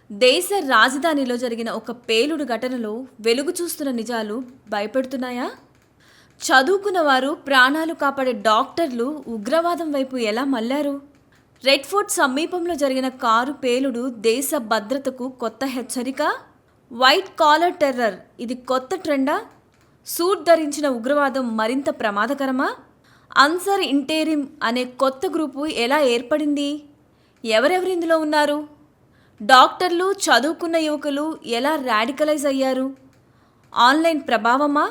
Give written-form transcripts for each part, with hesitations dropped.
దేశ రాజధానిలో జరిగిన ఒక పేలుడు ఘటనలో వెలుగు చూస్తున్న నిజాలు భయపెడుతున్నాయా? చదువుకున్న వారు, ప్రాణాలు కాపాడే డాక్టర్లు ఉగ్రవాదం వైపు ఎలా మళ్లారు? రెడ్ ఫోర్ట్ సమీపంలో జరిగిన కారు పేలుడు దేశ భద్రతకు కొత్త హెచ్చరిక? వైట్ కాలర్ టెర్రర్ ఇది కొత్త ట్రెండా? సూట్ ధరించిన ఉగ్రవాదం మరింత ప్రమాదకరమా? అన్సర్ ఇంటేరిమ్ అనే కొత్త గ్రూపు ఎలా ఏర్పడింది? ఎవరెవరు ఇందులో ఉన్నారు? డాక్టర్లు, చదువుకున్న యువకులు ఎలా రాడికలైజ్ అయ్యారు? ఆన్లైన్ ప్రభావమా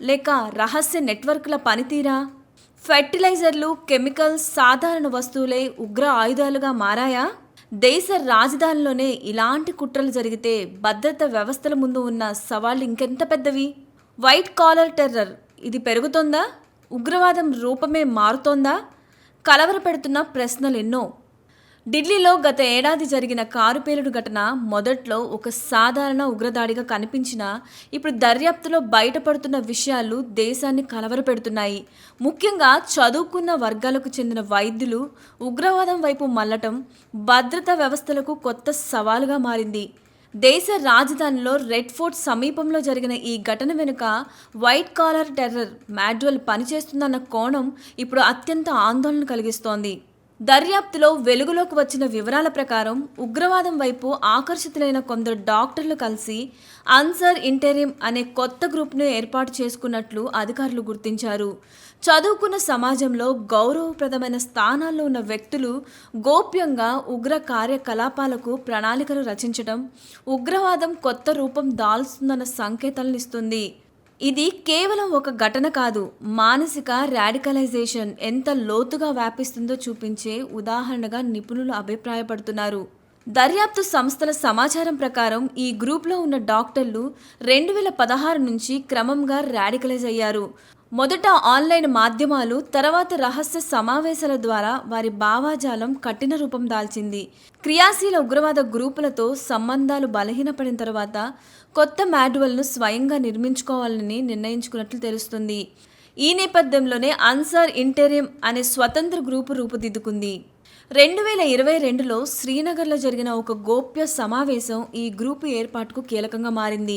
లేక రహస్య నెట్వర్క్ల పనితీరా? ఫెర్టిలైజర్లు, కెమికల్స్ సాధారణ వస్తువులే ఉగ్ర ఆయుధాలుగా మారాయా? దేశ రాజధానిలోనే ఇలాంటి కుట్రలు జరిగితే భద్రతా వ్యవస్థల ముందు ఉన్న సవాళ్లు ఇంకెంత పెద్దవి? వైట్ కాలర్ టెర్రర్ ఇది పెరుగుతోందా? ఉగ్రవాదం రూపమే మారుతోందా? కలవరపెడుతున్న ప్రశ్నలు ఎన్నో. ఢిల్లీలో గత ఏడాది జరిగిన కారు పేలుడు ఘటన మొదట్లో ఒక సాధారణ ఉగ్రదాడిగా కనిపించినా ఇప్పుడు దర్యాప్తులో బయటపడుతున్న విషయాలు దేశాన్ని కలవరపెడుతున్నాయి. ముఖ్యంగా చదువుకున్న వర్గాలకు చెందిన వైద్యులు ఉగ్రవాదం వైపు మళ్లటం భద్రతా వ్యవస్థలకు కొత్త సవాలుగా మారింది. దేశ రాజధానిలో రెడ్ ఫోర్ట్ సమీపంలో జరిగిన ఈ ఘటన వెనుక వైట్ కాలర్ టెర్రర్ మాడ్యూల్ పనిచేస్తుందన్న కోణం ఇప్పుడు అత్యంత ఆందోళన కలిగిస్తోంది. దర్యాప్తులో వెలుగులోకి వచ్చిన వివరాల ప్రకారం ఉగ్రవాదం వైపు ఆకర్షితులైన కొందరు డాక్టర్లు కలిసి అన్సర్ ఇంటెరిమ్ అనే కొత్త గ్రూప్ను ఏర్పాటు చేసుకున్నట్లు అధికారులు గుర్తించారు. చదువుకున్న సమాజంలో గౌరవప్రదమైన స్థానాల్లో ఉన్న వ్యక్తులు గోప్యంగా ఉగ్ర కార్యకలాపాలకు ప్రణాళికలు రచించడం ఉగ్రవాదం కొత్త రూపం దాల్స్తుందన్న సంకేతాలను ఇస్తుంది. ఇది కేవలం ఒక ఘటన కాదు, మానసిక రాడికలైజేషన్ ఎంత లోతుగా వ్యాపిస్తుందో చూపించే ఉదాహరణగా నిపుణులు అభిప్రాయపడుతున్నారు. దర్యాప్తు సంస్థల సమాచారం ప్రకారం ఈ గ్రూప్లో ఉన్న డాక్టర్లు 2016 నుంచి క్రమంగా రాడికలైజ్ అయ్యారు. మొదట ఆన్లైన్ మాధ్యమాలు, తర్వాత రహస్య సమావేశాల ద్వారా వారి భావాజాలం కఠిన రూపం దాల్చింది. క్రియాశీల ఉగ్రవాద గ్రూపులతో సంబంధాలు బలహీనపడిన తర్వాత కొత్త మాడ్యూల్ను స్వయంగా నిర్మించుకోవాలని నిర్ణయించుకున్నట్లు తెలుస్తుంది. ఈ నేపథ్యంలోనే అన్సార్ ఇంటెరిమ్ అనే స్వతంత్ర గ్రూపు రూపుదిద్దుకుంది. 2022లో శ్రీనగర్లో జరిగిన ఒక గోప్య సమావేశం ఈ గ్రూపు ఏర్పాటుకు కీలకంగా మారింది.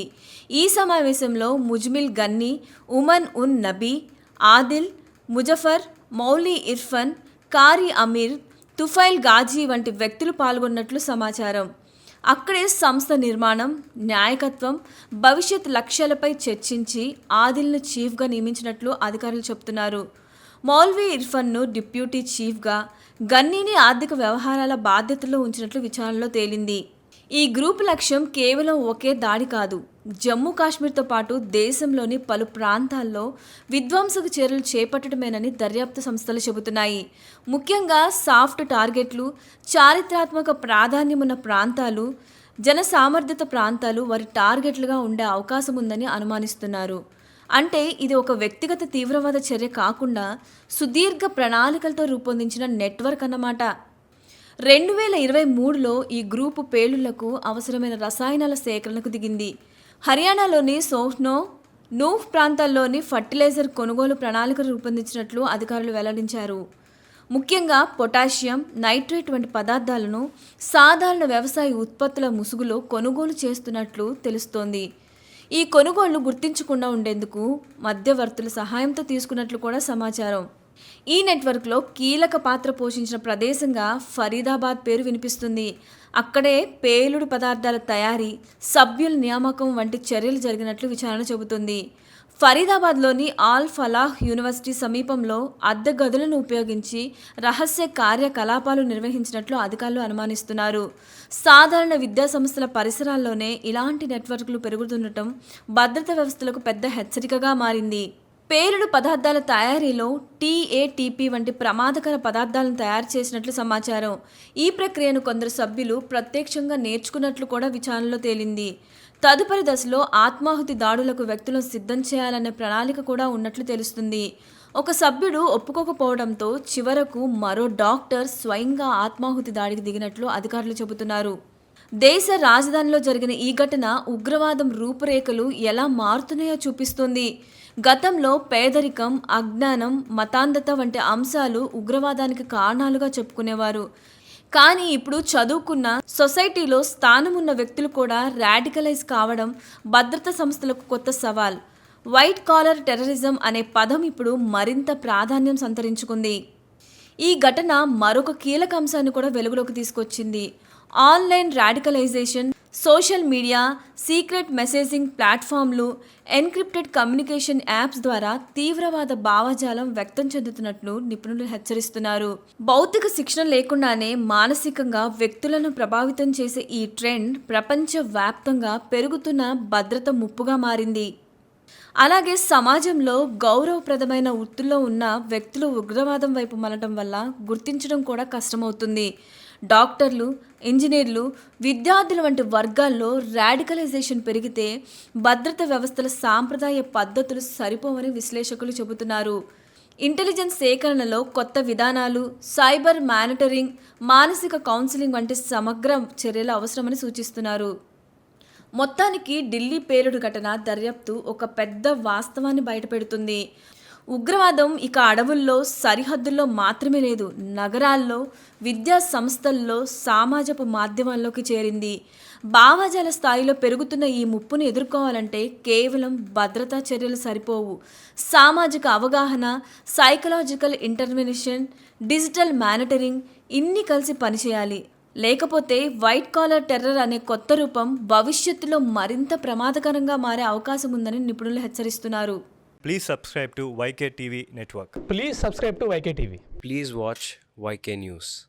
ఈ సమావేశంలో Muzammil gunny, woman un Nabi, Adil, Muzaffar, Mouli Irfan, Carey Aamir, తుఫైల్ Ghazi వంటి వ్యక్తులు పాల్గొన్నట్లు సమాచారం. అక్కడే సంస్థ నిర్మాణం, నాయకత్వం, భవిష్యత్ లక్ష్యాలపై చర్చించి ఆదిల్ను చీఫ్గా నియమించినట్లు అధికారులు చెబుతున్నారు. మౌల్వీ ఇర్ఫన్ను డిప్యూటీ చీఫ్గా, గన్నీని ఆర్థిక వ్యవహారాల బాధ్యతల్లో ఉంచినట్లు విచారణలో తేలింది. ఈ గ్రూప్ లక్ష్యం కేవలం ఒకే దాడి కాదు, జమ్మూ కాశ్మీర్తో పాటు దేశంలోని పలు ప్రాంతాల్లో విధ్వంసక చర్యలు చేపట్టడమేనని దర్యాప్తు సంస్థలు చెబుతున్నాయి. ముఖ్యంగా సాఫ్ట్ టార్గెట్లు, చారిత్రాత్మక ప్రాధాన్యమున్న ప్రాంతాలు, జనసామర్థ్యత ప్రాంతాలు వారి టార్గెట్లుగా ఉండే అవకాశం ఉందని అనుమానిస్తున్నారు. అంటే ఇది ఒక వ్యక్తిగత తీవ్రవాద చర్య కాకుండా సుదీర్ఘ ప్రణాళికలతో రూపొందించిన నెట్వర్క్ అన్నమాట. 2023లో ఈ గ్రూపు పేలుళ్లకు అవసరమైన రసాయనాల సేకరణకు దిగింది. హర్యానాలోని సోహ్నో, నూహ్ ప్రాంతాల్లోని ఫర్టిలైజర్ కొనుగోలు ప్రణాళికలు రూపొందించినట్లు అధికారులు వెల్లడించారు. ముఖ్యంగా పొటాషియం, నైట్రేట్ వంటి పదార్థాలను సాధారణ వ్యవసాయ ఉత్పత్తుల ముసుగులో కొనుగోలు చేస్తున్నట్లు తెలుస్తోంది. ఈ కొనుగోళ్లు గుర్తించకుండా ఉండేందుకు మధ్యవర్తుల సహాయంతో తీసుకున్నట్లు కూడా సమాచారం. ఈ నెట్వర్క్లో కీలక పాత్ర పోషించిన ప్రదేశంగా ఫరీదాబాద్ పేరు వినిపిస్తుంది. అక్కడే పేలుడు పదార్థాల తయారీ, సభ్యుల నియామకం వంటి చర్యలు జరిగినట్లు విచారణ చెబుతుంది. ఫరీదాబాద్లోని ఆల్ ఫలాహ్ యూనివర్సిటీ సమీపంలో అద్దె గదులను ఉపయోగించి రహస్య కార్యకలాపాలు నిర్వహించినట్లు అధికారులు అనుమానిస్తున్నారు. సాధారణ విద్యా సంస్థల పరిసరాల్లోనే ఇలాంటి నెట్వర్క్లు పెరుగుతుండటం భద్రతా వ్యవస్థలకు పెద్ద హెచ్చరికగా మారింది. పేలుడు పదార్థాల తయారీలో టీఏటీపీ వంటి ప్రమాదకర పదార్థాలను తయారు చేసినట్లు సమాచారం. ఈ ప్రక్రియను కొందరు సభ్యులు ప్రత్యక్షంగా నేర్చుకున్నట్లు కూడా విచారణలో తేలింది. తదుపరి దశలో ఆత్మాహుతి దాడులకు వ్యక్తులను సిద్ధం చేయాలనే ప్రణాళిక కూడా ఉన్నట్లు తెలుస్తుంది. ఒక సభ్యుడు ఒప్పుకోకపోవడంతో చివరకు మరో డాక్టర్ స్వయంగా ఆత్మాహుతి దాడికి దిగినట్లు అధికారులు చెబుతున్నారు. దేశ రాజధానిలో జరిగిన ఈ ఘటన ఉగ్రవాదం రూపురేఖలు ఎలా మారుతున్నాయో చూపిస్తుంది. గతంలో పేదరికం, అజ్ఞానం, మతాంధత వంటి అంశాలు ఉగ్రవాదానికి కారణాలుగా చెప్పుకునేవారు. కానీ ఇప్పుడు చదువుకున్న సొసైటీలో స్థానమున్న వ్యక్తులు కూడా రాడికలైజ్ కావడం భద్రతా సంస్థలకు కొత్త సవాల్. వైట్ కాలర్ టెర్రరిజం అనే పదం ఇప్పుడు మరింత ప్రాధాన్యం సంతరించుకుంది. ఈ ఘటన మరొక కీలక అంశాన్ని కూడా వెలుగులోకి తీసుకొచ్చింది. Online radicalisation, social media, secret messaging ప్లాట్ఫామ్లు, ఎన్క్రిప్టెడ్ కమ్యూనికేషన్ యాప్స్ ద్వారా తీవ్రవాద భావజాలం వ్యక్తం చెందుతున్నట్లు నిపుణులు హెచ్చరిస్తున్నారు. భౌతిక శిక్షణ లేకుండానే మానసికంగా వ్యక్తులను ప్రభావితం చేసే ఈ ట్రెండ్ ప్రపంచవ్యాప్తంగా పెరుగుతున్న భద్రత ముప్పుగా మారింది. అలాగే సమాజంలో గౌరవప్రదమైన వృత్తుల్లో ఉన్న వ్యక్తులు ఉగ్రవాదం వైపు మళ్ళటం వల్ల గుర్తించడం కూడా కష్టమవుతుంది. డాక్టర్లు, ఇంజనీర్లు, విద్యార్థుల వంటి వర్గాల్లో రాడికలైజేషన్ పెరిగితే భద్రత వ్యవస్థల సాంప్రదాయ పద్ధతులు సరిపోవని విశ్లేషకులు చెబుతున్నారు. ఇంటెలిజెన్స్ సేకరణలో కొత్త విధానాలు, సైబర్ మానిటరింగ్, మానసిక కౌన్సిలింగ్ వంటి సమగ్ర చర్యలు అవసరమని సూచిస్తున్నారు. మొత్తానికి ఢిల్లీ పేలుడు ఘటన దర్యాప్తు ఒక పెద్ద వాస్తవాన్ని బయటపెడుతుంది. ఉగ్రవాదం ఇక అడవుల్లో, సరిహద్దుల్లో మాత్రమే లేదు, నగరాల్లో, విద్యా సంస్థల్లో, సామాజిక మాధ్యమాల్లోకి చేరింది. భావజాల స్థాయిలో పెరుగుతున్న ఈ ముప్పును ఎదుర్కోవాలంటే కేవలం భద్రతా చర్యలు సరిపోవు. సామాజిక అవగాహన, సైకలాజికల్ ఇంటర్వెన్షన్, డిజిటల్ మానిటరింగ్ ఇన్ని కలిసి పనిచేయాలి. లేకపోతే వైట్ కాలర్ టెర్రర్ అనే కొత్త రూపం భవిష్యత్తులో మరింత ప్రమాదకరంగా మారే అవకాశం ఉందని నిపుణులు హెచ్చరిస్తున్నారు. Please subscribe to YK TV Network. Please subscribe to YK TV. Please watch YK News.